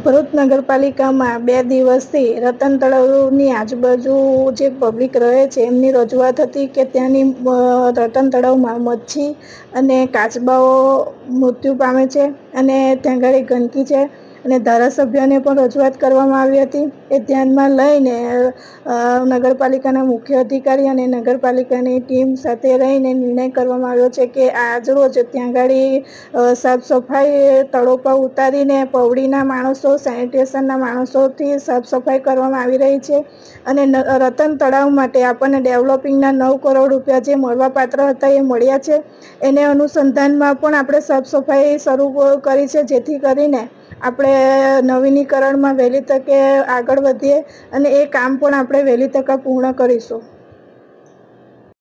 ભરૂચ નગરપાલિકામાં 2 દિવસથી રતન તળાવની આજુબાજુ જે પબ્લિક રહે છે એમની રજૂઆત હતી કે ત્યાંની રતન તળાવમાં મચ્છી અને કાચબાઓ મૃત્યુ પામે છે અને ત્યાં આગળ ગંદકી છે અને ધારાસભ્યને પણ રજૂઆત કરવામાં આવી હતી. એ ધ્યાનમાં લઈને નગરપાલિકાના મુખ્ય અધિકારી અને નગરપાલિકાની ટીમ સાથે રહીને નિર્ણય કરવામાં આવ્યો છે કે આજરોજ ત્યાં આગળ સાફ સફાઈ તળો પર ઉતારીને પવડીના માણસો, સેનિટેશનના માણસોથી સાફ સફાઈ કરવામાં આવી રહી છે અને રતન તળાવ માટે આપણને ડેવલપિંગના 9 કરોડ રૂપિયા જે મળવાપાત્ર હતા એ મળ્યા છે. એને અનુસંધાનમાં પણ આપણે સાફ સફાઈ શરૂ કરી છે, જેથી કરીને આપણે નવીનીકરણમાં વહેલી તકે આગળ વધીએ અને એ કામ પણ આપણે વહેલી તકે પૂર્ણ કરીશું.